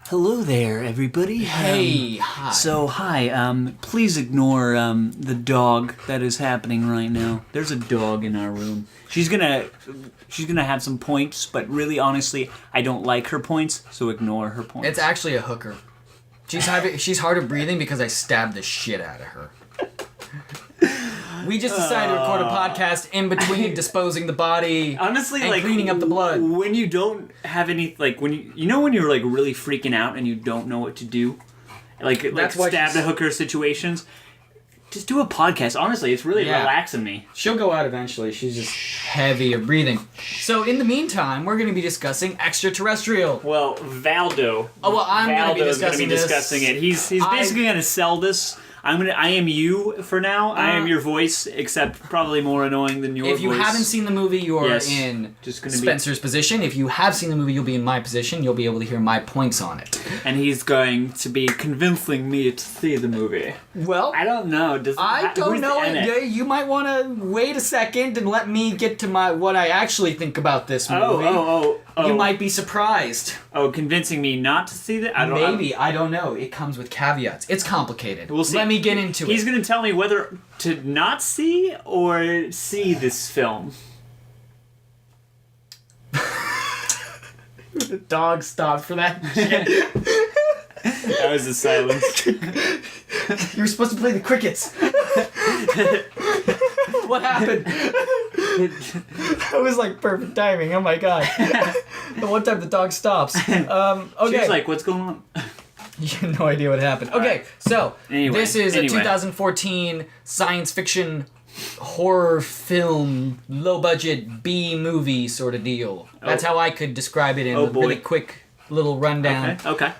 Hello there, everybody. Hey, hi. So, please ignore the dog that is happening right now. There's a dog in our room. She's gonna have some points, but really, honestly, I don't like her points, so ignore her points. It's actually a hooker. She's hard of breathing because I stabbed the shit out of her. We just decided to record a podcast in between disposing the body, honestly, and cleaning up the blood. When you don't have any, when you're really freaking out and you don't know what to do, like stab the hooker situations. Just do a podcast. Honestly, it's really relaxing me. She'll go out eventually. She's just heavy of breathing. So in the meantime, we're going to be discussing Extraterrestrial. Well, Valdo. Oh well, I'm going to be discussing it. He's basically going to sell this. I am you for now. I am your voice, except probably more annoying than your voice. If you haven't seen the movie, you're in Spencer's position. If you have seen the movie, you'll be in my position. You'll be able to hear my points on it. And he's going to be convincing me to see the movie. Well, I don't know. I don't know. You might want to wait a second and let me get to what I actually think about this movie. Oh. You might be surprised. Oh, convincing me not to see that? I don't know. It comes with caveats. It's complicated. We'll see. Let me get into it. He's going to tell me whether to not see or see this film. The dog stopped for that shit. That was the silence. You were supposed to play the crickets. What happened? That was like perfect timing. Oh my god. The one time the dog stops. Okay. She was like, what's going on? You have no idea what happened. Okay, so this is a 2014 science fiction horror film, low budget B movie sort of deal. That's how I could describe it in a really quick little rundown. Okay.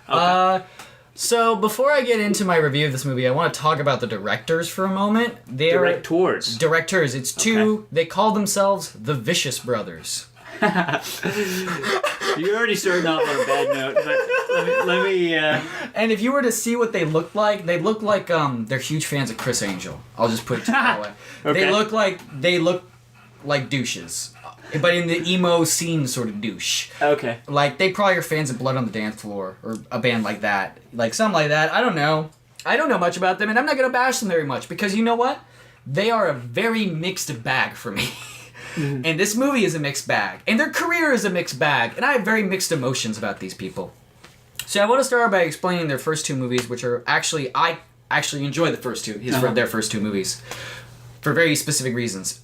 So before I get into my review of this movie, I want to talk about the directors for a moment. Directors. It's two. Okay. They call themselves the Vicious Brothers. You're already starting off on a bad note, but let me. And if you were to see what they look like they're huge fans of Chris Angel. I'll just put it that way. Okay. They look like douches. But in the emo scene sort of douche. Okay. Like, they probably are fans of Blood on the Dance Floor, or a band like that. Like, something like that. I don't know. I don't know much about them, and I'm not going to bash them very much, because you know what? They are a very mixed bag for me. Mm-hmm. And this movie is a mixed bag. And their career is a mixed bag. And I have very mixed emotions about these people. So I want to start by explaining their first two movies, which are I actually enjoy the first two. Their first two movies. For very specific reasons.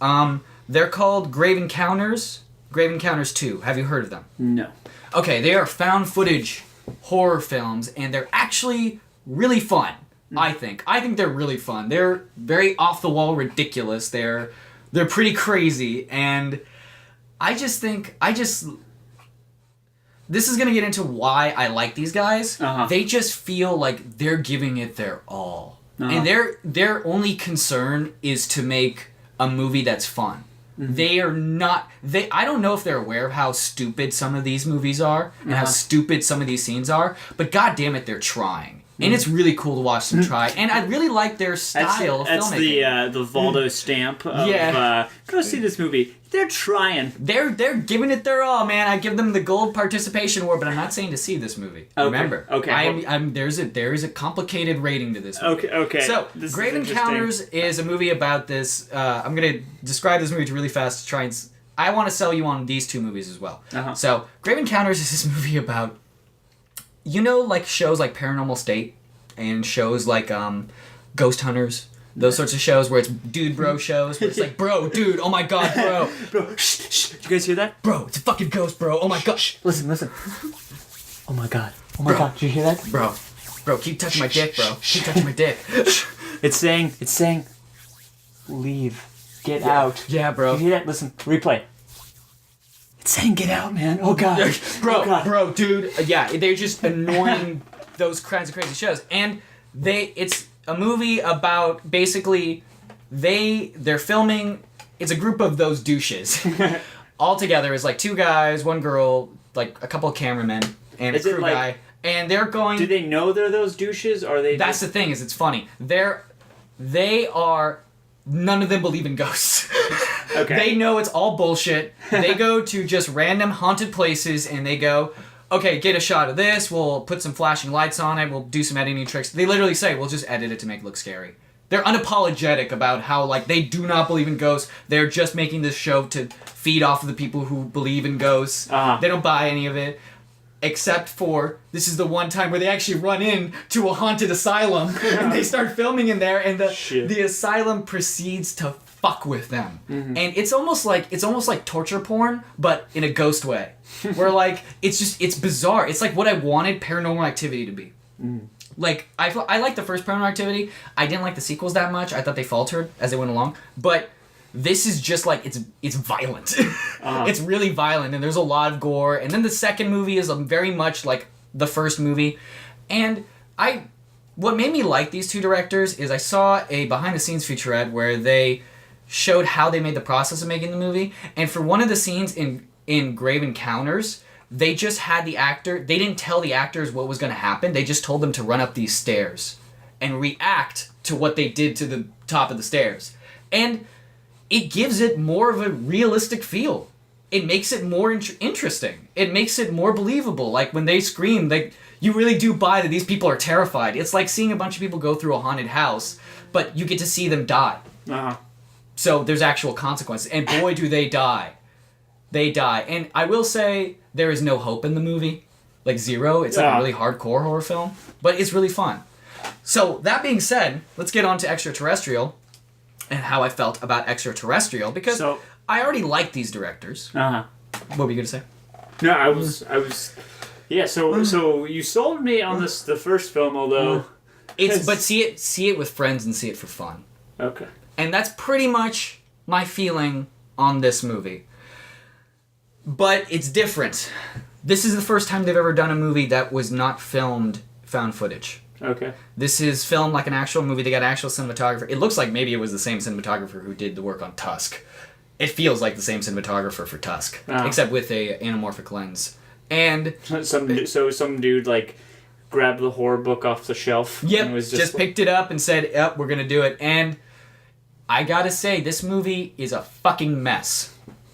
They're called Grave Encounters 2. Have you heard of them? No. Okay, they are found footage horror films, and they're actually really fun, I think. I think they're really fun. They're very off-the-wall ridiculous. They're pretty crazy, and this is going to get into why I like these guys. Uh-huh. They just feel like they're giving it their all. Uh-huh. And their only concern is to make a movie that's fun. Mm-hmm. They are not... I don't know if they're aware of how stupid some of these movies are and how stupid some of these scenes are, but goddammit, they're trying. Mm-hmm. And it's really cool to watch them try. And I really like their style of filmmaking. That's the Valdo stamp of, go see this movie. They're trying. They're giving it their all, man. I give them the gold participation award, but I'm not saying to see this movie. Okay. Remember. Okay. There is a complicated rating to this movie. Okay. So, Grave Encounters is a movie about this. I'm going to describe this movie really fast to try and... I want to sell you on these two movies as well. Uh-huh. So, Grave Encounters is this movie about... like shows like Paranormal State and shows like Ghost Hunters... Those sorts of shows where it's dude bro shows where it's like, bro, dude, oh my god, bro. Bro, shh. Did you guys hear that? Bro, it's a fucking ghost, bro. Oh my god. Listen. Oh my god. God. Did you hear that? Bro, keep touching my dick, bro. Keep touching my dick. It's saying, leave. Get out. Yeah, bro. Did you hear that? Listen, replay. It's saying get out, man. Oh god. Bro, dude. Yeah, they're just annoying those kinds of crazy shows. And it's a movie about basically they're filming. It's a group of those douches all together. It's like two guys, one girl, like a couple of cameramen and a crew guy, and they're going. Do they know they're those douches, or are they? That's the thing. It's funny. They are. None of them believe in ghosts. Okay. They know it's all bullshit. They go to just random haunted places and they go, okay, get a shot of this, we'll put some flashing lights on it, we'll do some editing tricks. They literally say, we'll just edit it to make it look scary. They're unapologetic about how, like, they do not believe in ghosts. They're just making this show to feed off of the people who believe in ghosts. They don't buy any of it. Except for, this is the one time where they actually run in to a haunted asylum and they start filming in there, and the asylum proceeds to fuck with them. And it's almost like torture porn, but in a ghost way. Where, like, it's bizarre. It's like what I wanted Paranormal Activity to be. Like, I liked the first Paranormal Activity. I didn't like the sequels that much. I thought they faltered as they went along. But this is just like, it's violent. It's really violent, and there's a lot of gore. And then the second movie is very much like the first movie. And what made me like these two directors is I saw a behind-the-scenes featurette where they showed how they made the process of making the movie. And for one of the scenes in Grave Encounters, they just had they didn't tell the actors what was going to happen. They just told them to run up these stairs and react to what they did to the top of the stairs. And it gives it more of a realistic feel. It makes it more interesting. It makes it more believable. Like, when they scream, you really do buy that these people are terrified. It's like seeing a bunch of people go through a haunted house, but you get to see them die. So there's actual consequences. And boy, do they die. They die. And I will say, there is no hope in the movie. Like, zero. It's like a really hardcore horror film. But it's really fun. So, that being said, let's get on to Extraterrestrial and how I felt about Extraterrestrial. Because I already like these directors. What were you going to say? No, I was... Yeah, so you sold me on the first film, although... But see it with friends and see it for fun. Okay. And that's pretty much my feeling on this movie. But it's different. This is the first time they've ever done a movie that was not filmed found footage. Okay. This is filmed like an actual movie. They got an actual cinematographer. It looks like maybe it was the same cinematographer who did the work on Tusk. It feels like the same cinematographer for Tusk, except with a anamorphic lens. And some dude like grabbed the horror book off the shelf. Yep. And was just picked it up and said, "Yep, we're gonna do it." And I gotta say, this movie is a fucking mess.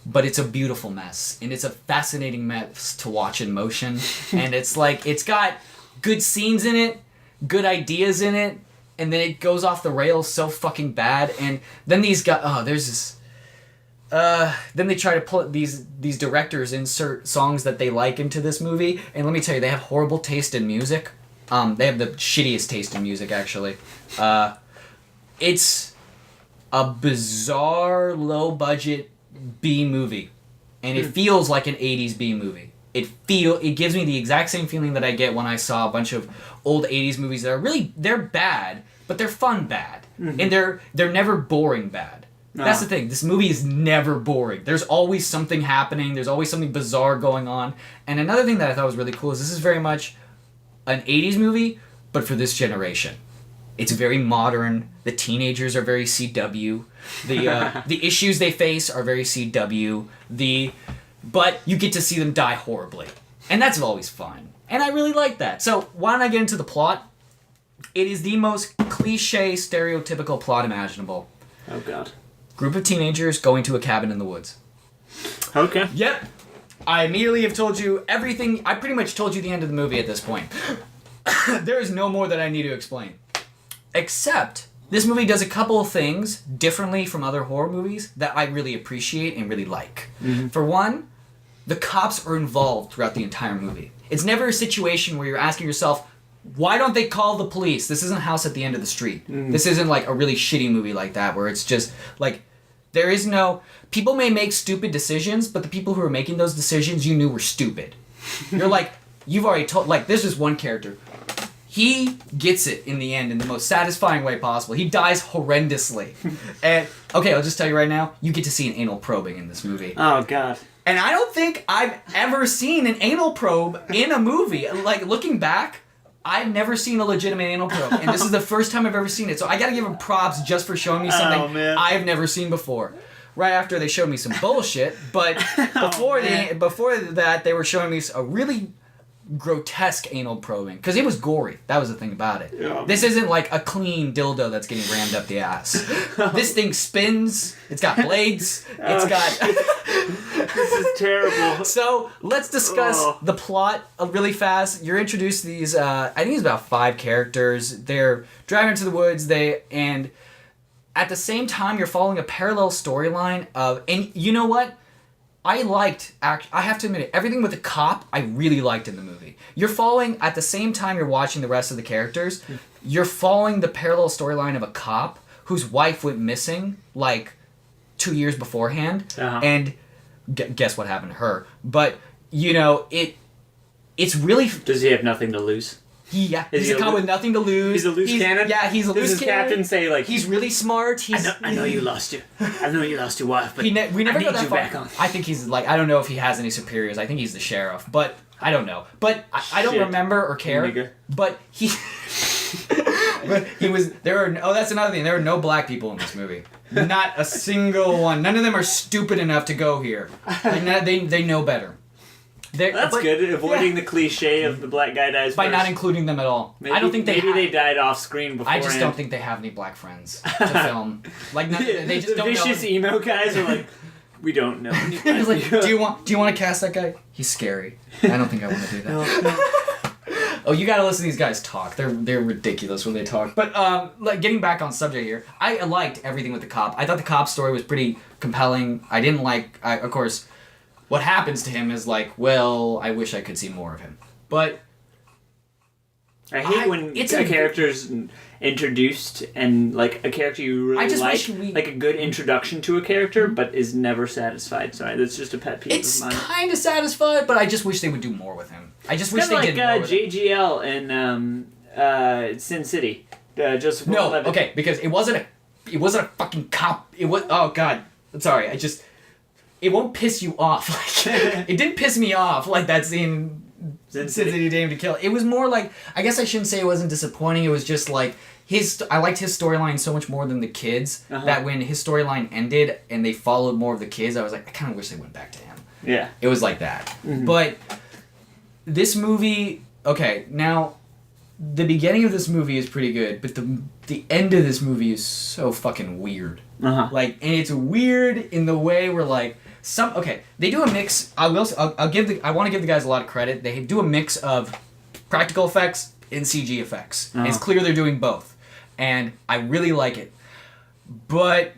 But it's a beautiful mess, and it's a fascinating mess to watch in motion. And it's like, it's got good scenes in it, good ideas in it, and then it goes off the rails so fucking bad. And then these guys, there's this... then they try to pull these directors insert songs that they like into this movie, and let me tell you, they have horrible taste in music. They have the shittiest taste in music, actually. It's a bizarre, low-budget B movie, and it feels like an 80s B movie. It gives me the exact same feeling that I get when I saw a bunch of old 80s movies that are they're bad, but they're fun bad. And they're never boring bad. That's the thing. This movie is never boring. There's always something happening. There's always something bizarre going on. And another thing that I thought was really cool is this is very much an 80s movie, but for this generation. It's very modern. The teenagers are very CW. The issues they face are very CW. But you get to see them die horribly. And that's always fun. And I really like that. So why don't I get into the plot? It is the most cliche, stereotypical plot imaginable. Oh, God. Group of teenagers going to a cabin in the woods. Okay. Yep. I immediately have told you everything. I pretty much told you the end of the movie at this point. There is no more that I need to explain. Except, this movie does a couple of things differently from other horror movies that I really appreciate and really like. For one, the cops are involved throughout the entire movie. It's never a situation where you're asking yourself, why don't they call the police? This isn't House at the End of the Street. This isn't like a really shitty movie like that where it's just like, there is no... People may make stupid decisions, but the people who are making those decisions you knew were stupid. You're like, you've already told... Like, there's just one character. He gets it in the end in the most satisfying way possible. He dies horrendously. And, okay, I'll just tell you right now, you get to see an anal probing in this movie. Oh, God. And I don't think I've ever seen an anal probe in a movie. Like, looking back, I've never seen a legitimate anal probe. And this is the first time I've ever seen it. So I gotta give him props just for showing me something I've never seen before. Right after they showed me some bullshit, but before that, they were showing me a really grotesque anal probing because it was gory. That was the thing about it. Yeah. This isn't like a clean dildo that's getting rammed up the ass. This thing spins. It's got blades. It's got. This is terrible. So let's discuss the plot really fast. You're introduced to these. I think it's about 5 characters. They're driving into the woods. And at the same time, you're following a parallel storyline of. And you know what? I have to admit it, everything with the cop, I really liked in the movie. You're following, at the same time you're watching the rest of the characters, you're following the parallel storyline of a cop whose wife went missing, like, 2 years beforehand, and guess what happened to her. But, you know, it's really... Does he have nothing to lose? He's a cop with nothing to lose. He's a loose cannon? Yeah, he's a loose Does his cannon. captain say, like... He's really smart. I know you lost your wife, but we never I got need that you far. back on. I think he's like, I don't know if he has any superiors. I think he's the sheriff, but I don't know. But I don't Shit. remember or care. Nigger. But he... But he was... that's another thing. There are no black people in this movie. Not a single one. None of them are stupid enough to go here. They know better. That's good. Avoiding the cliche of the black guy dies by first. not including them at all. Maybe, I don't think they died off screen beforehand. I just don't think they have any black friends to film. Like they just the don't know. vicious emo guys are like, we don't know. It's like, do you want to cast that guy? He's scary. I don't think I want to do that. No. Oh, you gotta listen to these guys talk. They're ridiculous when they talk. But like getting back on subject here, I liked everything with the cop. I thought the cop story was pretty compelling. I didn't like, of course, what happens to him is like, well, I wish I could see more of him. But I hate when a character's introduced and like a character you really like a good introduction to a character, but is never satisfied. Sorry, that's just a pet peeve it's of mine. kind of satisfied, but I just wish they would do more with him. I just wish they did more with him. JGL in Sin City. Joseph Gordon-Levitt. Okay, because it wasn't a fucking cop. It was, oh god, sorry. It won't piss you off. Like, it didn't piss me off like that scene. Sin City Dame to Kill. It was more like, I guess I shouldn't say it wasn't disappointing. It was just like I liked his storyline so much more than the kids that when his storyline ended and they followed more of the kids, I was like, I kind of wish they went back to him. Yeah, it was like that. Mm-hmm. But this movie, okay, now the beginning of this movie is pretty good, but the end of this movie is so fucking weird. Like, and it's weird in the way where like. They do a mix. I want to give the guys a lot of credit. They do a mix of practical effects and CG effects. It's clear they're doing both, and I really like it. But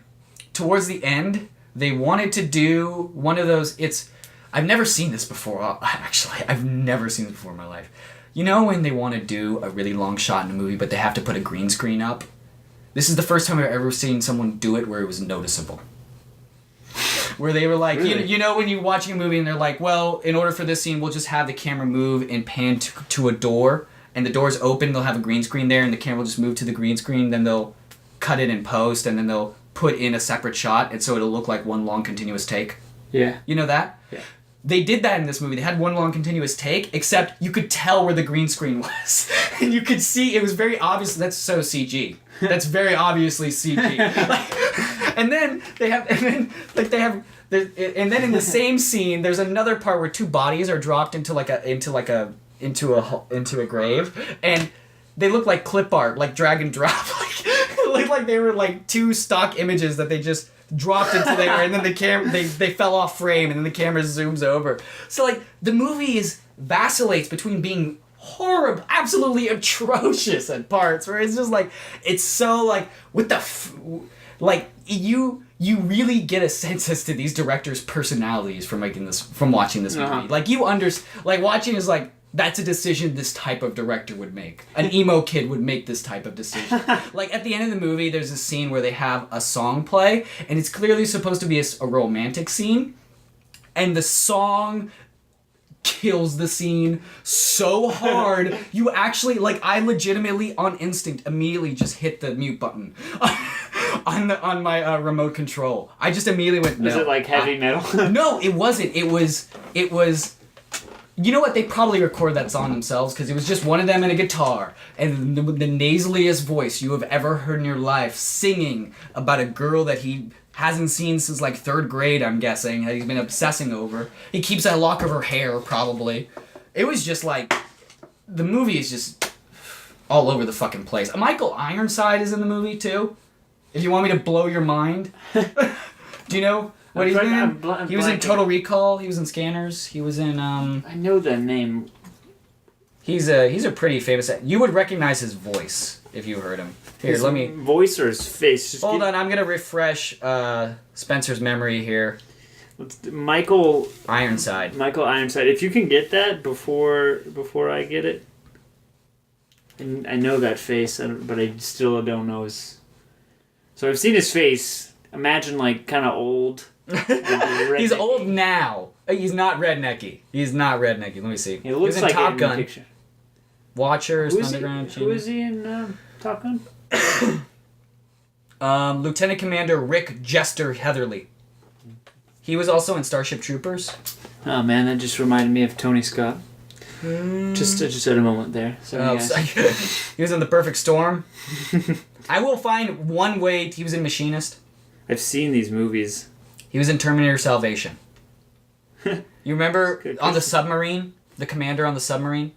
towards the end, they wanted to do one of those. I've never seen this before. Actually, I've never seen this before in my life. You know when they want to do a really long shot in a movie, but they have to put a green screen up? This is the first time I've ever seen someone do it where it was noticeable. Where they were like, really? you know when you're watching a movie and they're like, well, in order for this scene, we'll just have the camera move and pan to a door, and the door's open, they'll have a green screen there, and the camera will just move to the green screen, then they'll cut it in post, and then they'll put in a separate shot, and so it'll look like one long continuous take. Yeah. You know that? Yeah. They did that in this movie. They had one long continuous take, except you could tell where the green screen was. And you could see, it was very obvious, that's so CG. That's very obviously CG. And then in the same scene, there's another part where 2 bodies are dropped into a grave, and they look like clip art, like drag and drop, like they were like 2 stock images that they just dropped into there, and then they fell off frame, and then the camera zooms over. So like the movie vacillates between being horrible, absolutely atrocious at parts, where it's just like, it's so like, what the like you really get a sense as to these directors' personalities from watching this movie. Like watching is like, that's a decision this type of director would make. An emo kid would make this type of decision. Like at the end of the movie, there's a scene where they have a song play, and it's clearly supposed to be a romantic scene, and the song kills the scene so hard. You actually, like, I legitimately on instinct immediately just hit the mute button on my remote control. I just immediately went, no. Was it like heavy metal? No, it wasn't. It was you know what? They probably recorded that song themselves, because it was just one of them and a guitar and the nasaliest voice you have ever heard in your life singing about a girl that he hasn't seen since like 3rd grade, I'm guessing, that he's been obsessing over. He keeps that lock of her hair, probably. it was just like, the movie is just all over the fucking place. Michael Ironside is in the movie too. If you want me to blow your mind. Do you know what he's in? He was in Total Recall. He was in Scanners. He was in I know the name. He's a pretty famous. You would recognize his voice if you heard him. Here, his let me. Voice or his face? Just Hold on, I'm gonna refresh Spencer's memory here. Michael Ironside. Michael Ironside. If you can get that before I get it. And I know that face, but I still don't know his. So I've seen his face. Imagine like kind of old. He's old now. He's not rednecky. Let me see. He looks in like Top it in Gun. the picture. Watchers, Underground. Who is he in Top Gun? Lieutenant Commander Rick Jester Heatherly. He was also in Starship Troopers. Oh man, that just reminded me of Tony Scott. Just at a moment there. So he was in The Perfect Storm. I will find one way. He was in Machinist. I've seen these movies. He was in Terminator Salvation. You remember on the submarine? The commander on the submarine?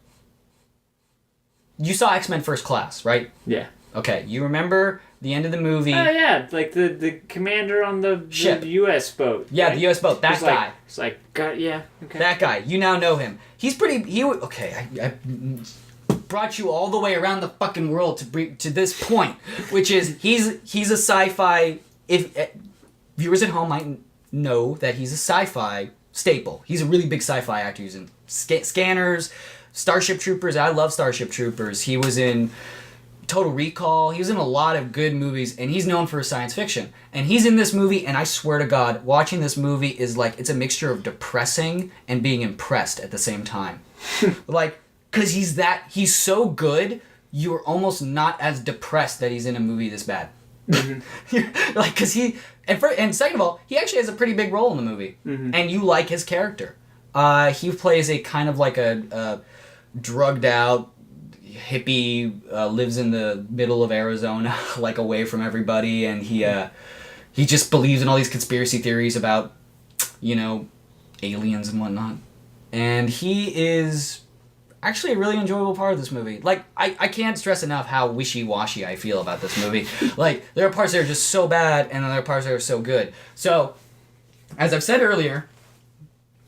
You saw X-Men First Class, right? Yeah. Okay, you remember the end of the movie? Oh yeah, like the commander on the U.S. boat. Yeah, right? the U.S. boat. That guy. It's like, God, yeah, okay. That guy. You now know him. He's pretty. Okay, I brought you all the way around the fucking world to this point, which is he's a sci-fi. If viewers at home might know that he's a sci-fi staple. He's a really big sci-fi actor. He's in Scanners, Starship Troopers. I love Starship Troopers. He was in Total Recall. He was in a lot of good movies, and he's known for his science fiction. And he's in this movie, and I swear to God, watching this movie is like, it's a mixture of depressing and being impressed at the same time. Like, because he's so good, you're almost not as depressed that he's in a movie this bad. Mm-hmm. Like, because and second of all, he actually has a pretty big role in the movie, and you like his character. He plays a kind of like a drugged out hippie, lives in the middle of Arizona, like away from everybody, and he just believes in all these conspiracy theories about, aliens and whatnot. And he is actually a really enjoyable part of this movie. Like, I can't stress enough how wishy-washy I feel about this movie. Like, there are parts that are just so bad, and there are parts that are so good. So, as I've said earlier,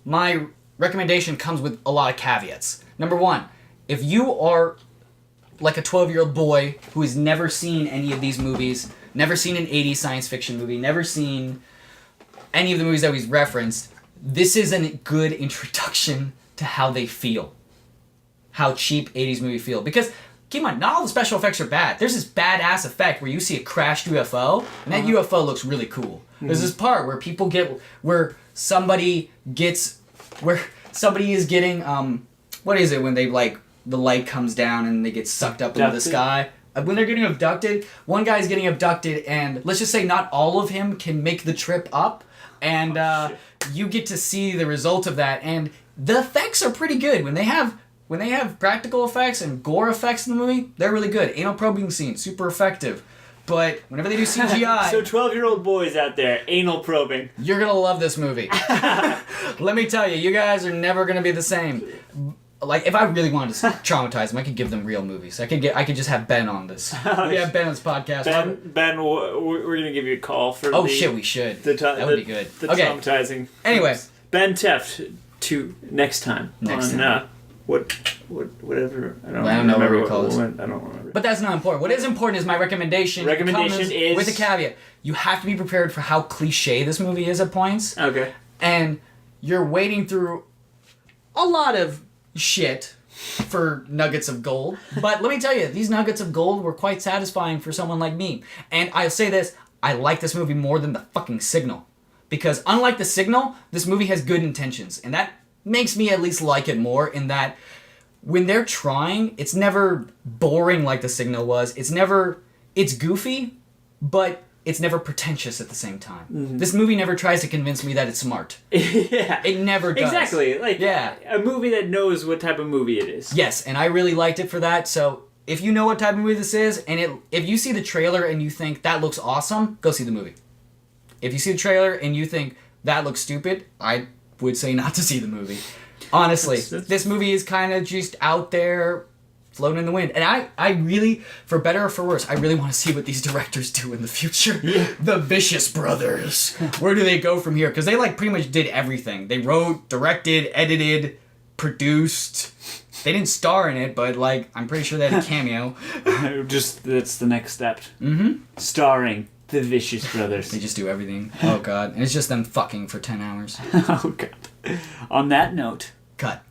my recommendation comes with a lot of caveats. Number one, if you are like a 12-year-old boy who has never seen any of these movies, never seen an 80s science fiction movie, never seen any of the movies that we've referenced, this is a good introduction to how they feel. How cheap 80s movies feel. Because, keep in mind, not all the special effects are bad. There's this badass effect where you see a crashed UFO, and that UFO looks really cool. Mm-hmm. There's this part where somebody is getting, what is it when they, like, the light comes down and they get sucked up into the sky? When they're getting abducted, one guy's getting abducted, and let's just say not all of him can make the trip up, and you get to see the result of that, and the effects are pretty good. When they have practical effects and gore effects in the movie, they're really good. Anal probing scene, super effective. But whenever they do CGI... So 12-year-old boys out there, anal probing. You're going to love this movie. Let me tell you, you guys are never going to be the same. Like, if I really wanted to traumatize them, I could give them real movies. I could just have Ben on this. Yeah, Ben on this podcast. Ben, we're gonna give you a call for. Oh shit, we should. That would be good. The traumatizing. Anyway, Ben Teft to next time. Whatever. I don't know what we call this. I don't remember. But that's not important. What is important is my recommendation. Recommendation is with a caveat. You have to be prepared for how cliche this movie is at points. Okay. And you're wading through a lot of shit for nuggets of gold. But let me tell you, these nuggets of gold were quite satisfying for someone like me. And I'll say this, I like this movie more than The fucking Signal. Because unlike The Signal, this movie has good intentions. And that makes me at least like it more in that when they're trying, it's never boring like The Signal was. It's goofy, but it's never pretentious at the same time. Mm-hmm. This movie never tries to convince me that it's smart. Yeah. It never does. Exactly. Like, a movie that knows what type of movie it is. Yes, and I really liked it for that. So if you know what type of movie this is, and if you see the trailer and you think that looks awesome, go see the movie. If you see the trailer and you think that looks stupid, I would say not to see the movie. Honestly, this movie is kind of just out there, floating in the wind. And I really, for better or for worse, I really want to see what these directors do in the future. Yeah. The Vicious Brothers. Where do they go from here? Because they like pretty much did everything. They wrote, directed, edited, produced. They didn't star in it, but like I'm pretty sure they had a cameo. Just that's the next step. Mm-hmm. Starring the Vicious Brothers. They just do everything. Oh god. And it's just them fucking for 10 hours. Oh god. On that note. Cut.